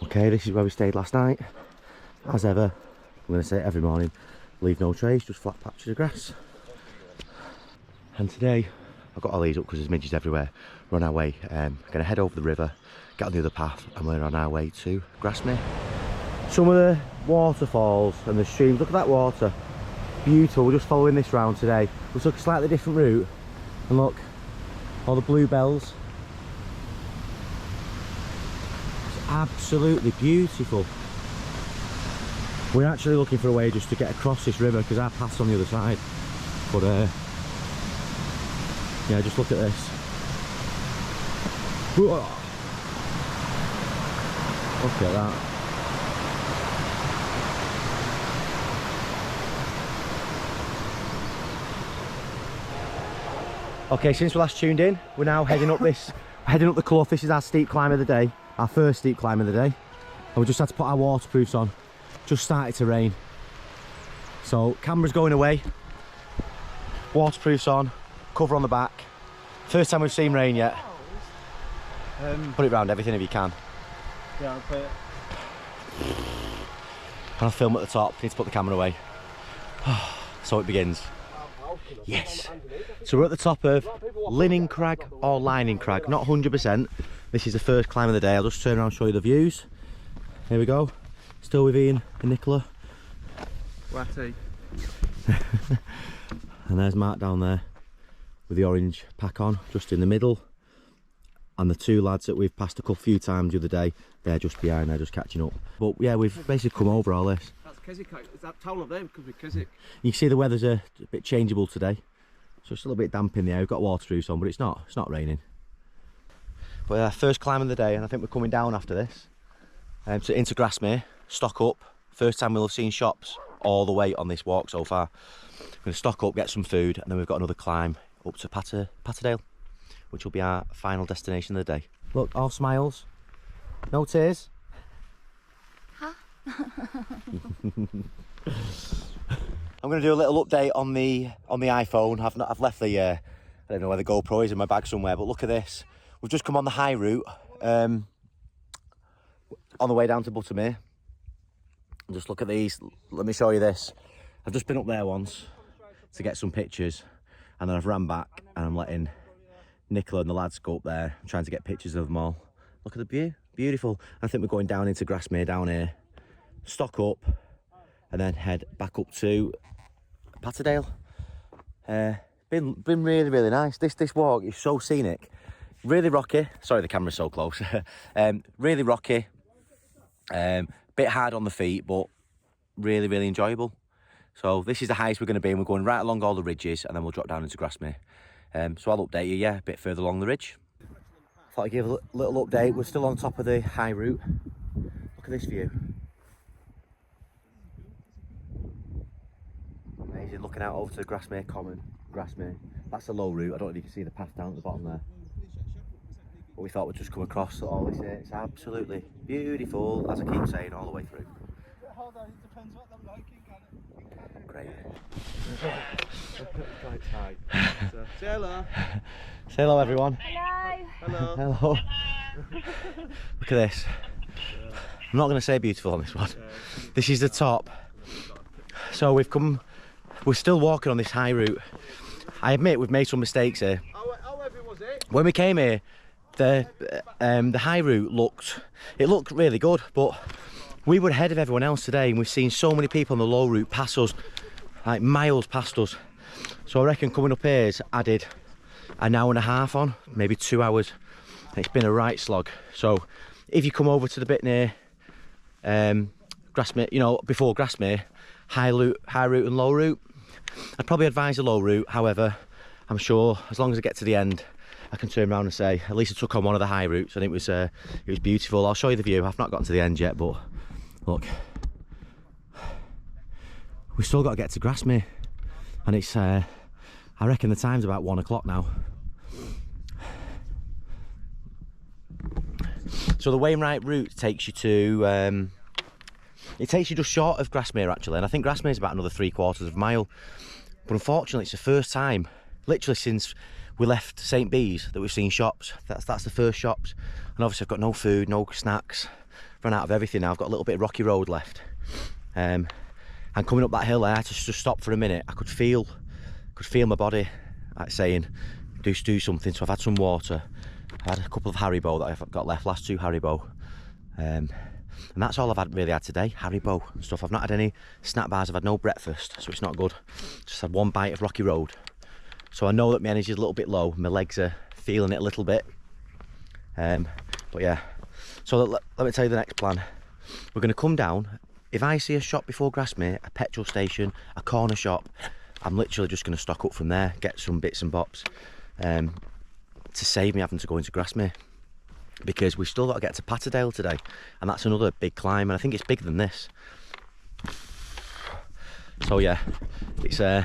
Okay, this is where we stayed last night. As ever, I'm going to say it every morning, leave no trace, just flat patches of grass. And today, I've got all these up because there's midges everywhere. We're on our way, going to head over the river, get on the other path, and we're on our way to Grasmere. Some of the waterfalls and the streams, look at that water. Beautiful, we're just following this round today. We took a slightly different route, and look, all the bluebells. It's absolutely beautiful. We're actually looking for a way just to get across this river because our path's on the other side. But yeah, just look at this. Whoa. Look at that. Okay, since we last tuned in, we're now heading up the Clough. This is our steep climb of the day, our first steep climb of the day. And we just had to put our waterproofs on. Just started to rain. So camera's going away, waterproofs on, cover on the back. First time we've seen rain yet. Put it round everything if you can. Yeah, I'll put it. And I'll film at the top, need to put the camera away. So it begins. Yes. So we're at the top of Linen Crag or Lining Crag, not 100%. This is the first climb of the day. I'll just turn around and show you the views. Here we go. Still with Ian and Nicola. Watty. And there's Mark down there with the orange pack on, just in the middle. And the two lads that we've passed a few times the other day, they're just behind, they're just catching up. But yeah, we've basically come over all this. That's Keswick. Is that town of them? Could be Keswick. You can see the weather's a bit changeable today. So it's a little bit damp in the air. We've got waterproofs on, but it's not raining. But first climb of the day, and I think we're coming down after this. So into Grasmere, stock up. First time we'll have seen shops all the way on this walk so far. We're going to stock up, get some food, and then we've got another climb up to Patterdale, which will be our final destination of the day. Look, all smiles, no tears. Huh? I'm going to do a little update on the iPhone. I've left the I don't know where the GoPro is in my bag somewhere, but look at this. We've just come on the high route on the way down to Buttermere. And just look at these. Let me show you this. I've just been up there once to get some pictures, and then I've ran back and I'm letting Nicola and the lads go up there. I'm trying to get pictures of them all. Look at the view, beautiful. I think we're going down into Grasmere down here, stock up, and then head back up to Patterdale. Been really nice. This walk is so scenic, really rocky. Sorry, the camera's so close. Really rocky, bit hard on the feet, but really enjoyable. So this is the highest we're going to be, and we're going right along all the ridges, and then we'll drop down into Grasmere. So I'll update you, yeah, a bit further along the ridge. Thought I'd give a little update. We're still on top of the high route. Look at this view. Amazing, looking out over to the Grasmere Common. Grasmere. That's the low route. I don't know if you can see the path down at the bottom there. But we thought we'd just come across all this here. It's absolutely beautiful, as I keep saying, all the way through. Hold on, it depends what they're like. Great. Quite tight. So, say hello. Say hello, everyone. Hello. Hello. Hello. Look at this. I'm not going to say beautiful on this one. This is the top. So we're still walking on this high route. I admit we've made some mistakes here. How heavy was it? When we came here, the high route looked really good, but we were ahead of everyone else today, and we've seen so many people on the low route pass us, like miles past us. So I reckon coming up here has added an hour and a half on, maybe 2 hours. It's been a right slog. So if you come over to the bit near Grasmere, you know, before Grasmere, high route and low route, I'd probably advise the low route. However, I'm sure as long as I get to the end, I can turn around and say at least I took on one of the high routes, and it was beautiful. I'll show you the view. I've not gotten to the end yet, but look, we've still got to get to Grasmere, and it's I reckon the time's about 1 o'clock now. So the Wainwright route takes you to it takes you just short of Grasmere actually, and I think Grasmere is about another 3/4 of a mile. But unfortunately, it's the first time, literally since we left St.Bees, that we've seen shops. That's the first shops, and obviously I've got no food, no snacks. run out of everything now. I've got a little bit of rocky road left. And coming up that hill, I had to just stop for a minute. I could feel my body like saying, do something. So I've had some water. I had a couple of Haribo that I've got left, last 2 Haribo. And that's all I've really had today, Haribo and stuff. I've not had any snack bars, I've had no breakfast, so it's not good. Just had 1 bite of rocky road. So I know that my energy is a little bit low, my legs are feeling it a little bit. But yeah, so let me tell you the next plan. We're going to come down. If I see a shop before Grasmere, a petrol station, a corner shop, I'm literally just going to stock up from there, get some bits and bobs, to save me having to go into Grasmere. Because we've still got to get to Patterdale today, and that's another big climb, and I think it's bigger than this. So yeah, it's I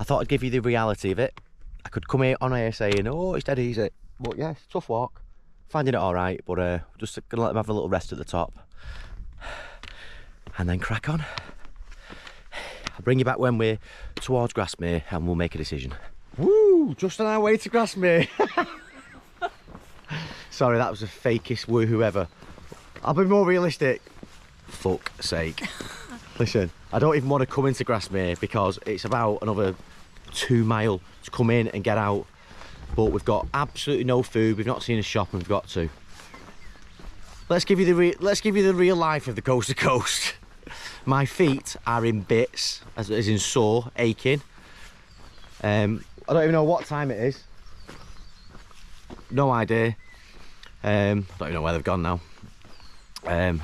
thought I'd give you the reality of it. I could come here on air saying, oh, it's dead easy, but yeah, it's a tough walk. Finding it all right, but just gonna let them have a little rest at the top. And then crack on. I'll bring you back when we're towards Grasmere and we'll make a decision. Woo! Just on our way to Grasmere. Sorry, that was the fakest woohoo ever. I'll be more realistic. Fuck's sake. Listen, I don't even want to come into Grasmere because it's about another 2 miles to come in and get out. But we've got absolutely no food. We've not seen a shop and we've got to. Let's give you the real life of the coast to coast. My feet are in bits, as in sore, aching. I don't even know what time it is. No idea. Don't even know where they've gone now. But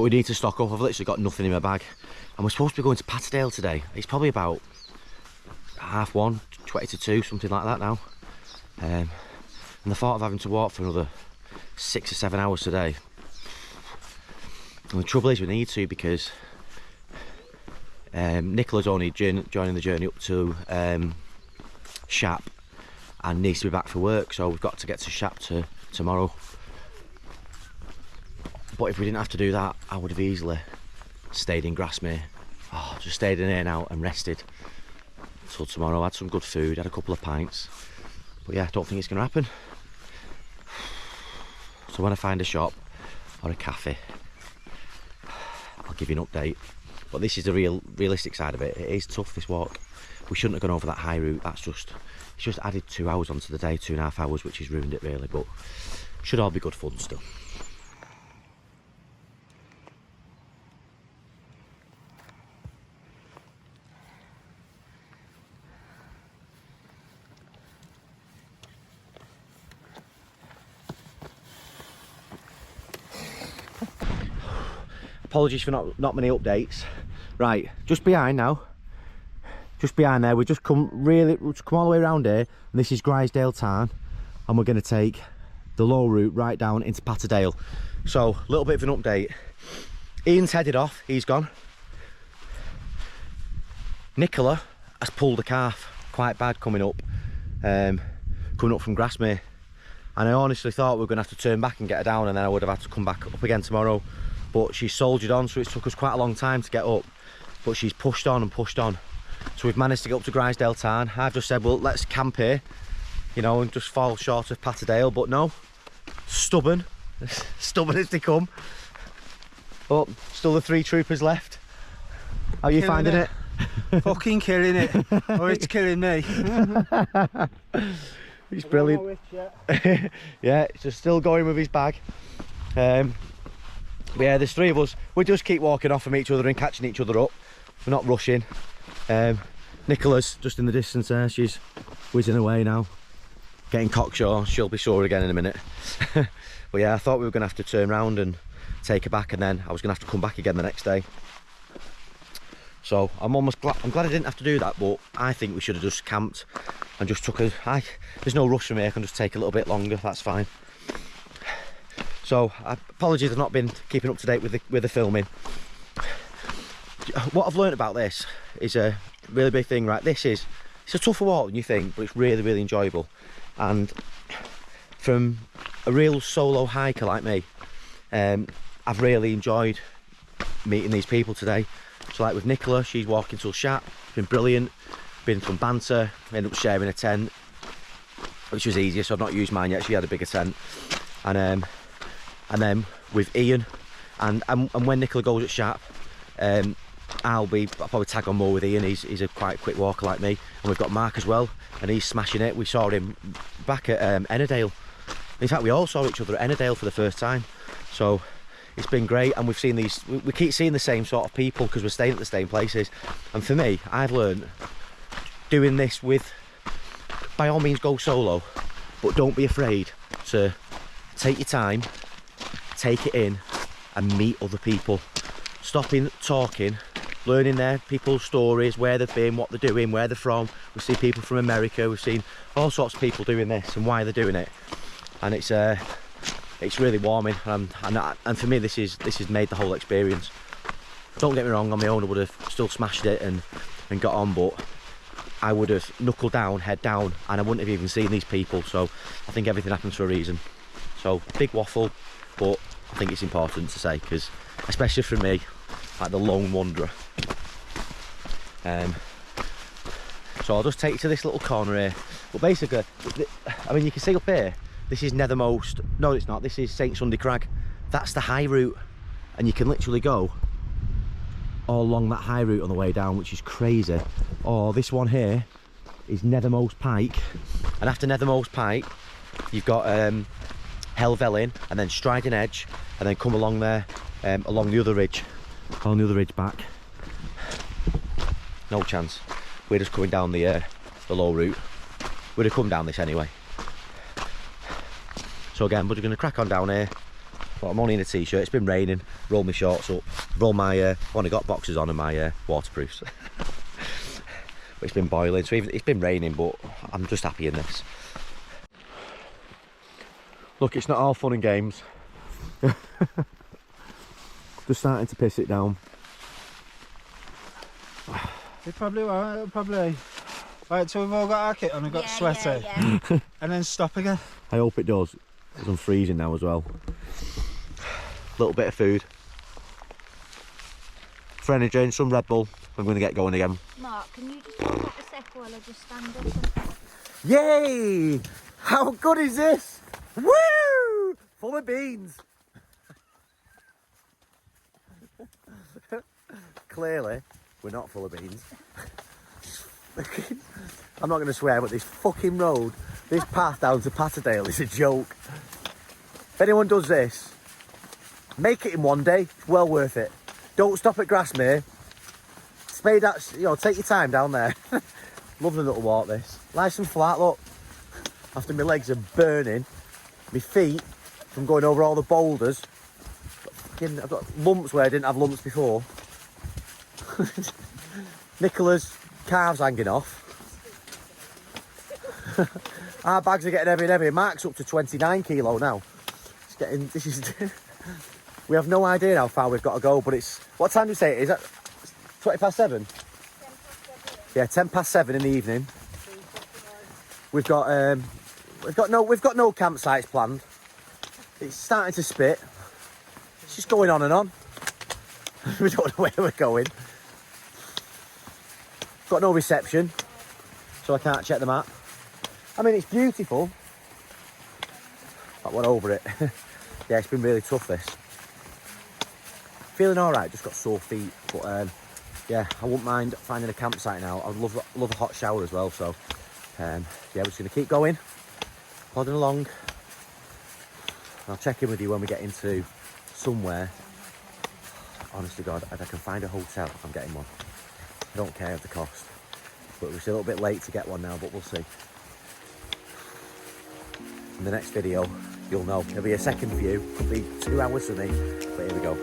we need to stock up. I've literally got nothing in my bag. And we're supposed to be going to Patterdale today. It's probably about 1:30, 20 to 2, something like that now. And the thought of having to walk for another 6 or 7 hours today. And the trouble is we need to, because Nicola's only joining the journey up to Shap and needs to be back for work, so we've got to get to Shap tomorrow. But if we didn't have to do that, I would have easily stayed in Grasmere. Oh, just stayed in here now and rested until tomorrow. Had some good food, had a couple of pints. But yeah, I don't think it's going to happen. So when I find a shop or a cafe, I'll give you an update. But this is the realistic side of it. It is tough, this walk. We shouldn't have gone over that high route. It's just added 2 hours onto the day, 2.5 hours, which has ruined it really. But should all be good fun still. Apologies for not many updates. Right, just behind now. Just behind there, we've come all the way around here, and this is Grasmere Tarn, and we're going to take the low route right down into Patterdale. So, a little bit of an update. Ian's headed off, he's gone. Nicola has pulled a calf, quite bad coming up from Grasmere. And I honestly thought we were going to have to turn back and get her down, and then I would have had to come back up again tomorrow. But she soldiered on, so it took us quite a long time to get up. But she's pushed on and pushed on. So we've managed to get up to Grasmere Tarn. I've just said, well, let's camp here, you know, and just fall short of Patterdale. But no, stubborn as they come. But still the 3 troopers left. How are you finding it? Fucking killing it. Or it's killing me. He's brilliant. Yeah, it's just still going with his bag. But yeah, there's 3 of us. We just keep walking off from each other and catching each other up. We're not rushing. Nicola's just in the distance there. She's whizzing away now, getting cocksure. She'll be sore again in a minute. But yeah, I thought we were going to have to turn around and take her back, and then I was going to have to come back again the next day. So I'm glad I didn't have to do that, but I think we should have just camped and just took there's no rush for me. I can just take a little bit longer, that's fine. So apologies, I've not been keeping up to date with the filming. What I've learned about this is a really big thing, right? It's a tougher walk than you think, but it's really, really enjoyable. And from a real solo hiker like me, I've really enjoyed meeting these people today. So like with Nicola, she's walking till Shap, been brilliant, been some banter, ended up sharing a tent, which was easier, so I've not used mine yet. She had a bigger tent. And and then with Ian, and when Nicola goes at sharp, I'll probably tag on more with Ian. He's a quite quick walker like me, and we've got Mark as well, and he's smashing it. We saw him back at Ennerdale. In fact, we all saw each other at Ennerdale for the first time, so it's been great. And we've seen these, we keep seeing the same sort of people because we're staying at the same places. And for me, I've learned doing this with, by all means go solo, but don't be afraid to take your time, take it in, and meet other people. Stopping, talking, learning their people's stories, where they've been, what they're doing, where they're from. We've seen people from America, we've seen all sorts of people doing this and why they're doing it, and it's really warming. And for me, this has made the whole experience. Don't get me wrong, on my own I would have still smashed it and got on, but I would have knuckled down, head down, and I wouldn't have even seen these people. So I think everything happens for a reason. So big waffle, but I think it's important to say, because especially for me, like the lone wanderer. So I'll just take you to this little corner here. But basically, I mean, you can see up here, this is Nethermost. No, it's not. This is St. Sunday Crag. That's the high route, and you can literally go all along that high route on the way down, which is crazy. Or this one here is Nethermost Pike, and after Nethermost Pike, you've got Helvellyn, and then Striding Edge, and then come along there, along the other ridge back. No chance. We're just coming down the low route. We'd have come down this anyway. So again, we're going to crack on down here. But I'm only in a t-shirt. It's been raining. Roll my shorts up. Roll my only got boxers on and my waterproofs. But it's been boiling. So even, it's been raining, but I'm just happy in this. Look, it's not all fun and games. Just starting to piss it down. It probably won't, probably. Right, so we've all got our kit on and got sweaty. Yeah. And then stop again. I hope it does, because I'm freezing now as well. Little bit of food. For energy and some Red Bull. I'm going to get going again. Mark, can you just hold that a sec while I just stand up and... Yay! How good is this? Woo! Full of beans. Clearly, we're not full of beans. I'm not going to swear, but this fucking road, this path down to Patterdale is a joke. If anyone does this, make it in one day. It's well worth it. Don't stop at Grasmere. Spade that, you know, take your time down there. Lovely little walk this. Nice and flat, look. After my legs are burning, my feet from going over all the boulders. I've got lumps where I didn't have lumps before. Nicola's calves hanging off. Our bags are getting heavy and heavy. Mark's up to 29 kilo now. It's getting, this is, we have no idea how far we've got to go, but it's, what time do you say it is? That 20 past 7? Yeah, 10 past 7 in the evening. We've got no campsites planned. It's starting to spit. It's just going on and on. We don't know where we're going. Got no reception, so I can't check the map. I mean, it's beautiful. But we're over it. Yeah, it's been really tough, this. Feeling all right, just got sore feet. But yeah, I wouldn't mind finding a campsite now. I'd love a hot shower as well. So yeah, we're just going to keep going, plodding along. I'll check in with you when we get into somewhere. Honest to God, if I can find a hotel, I'm getting one. I don't care of the cost. But we're still a little bit late to get one now, but we'll see. In the next video, you'll know. There'll be a second view. Could be 2 hours for me. But here we go.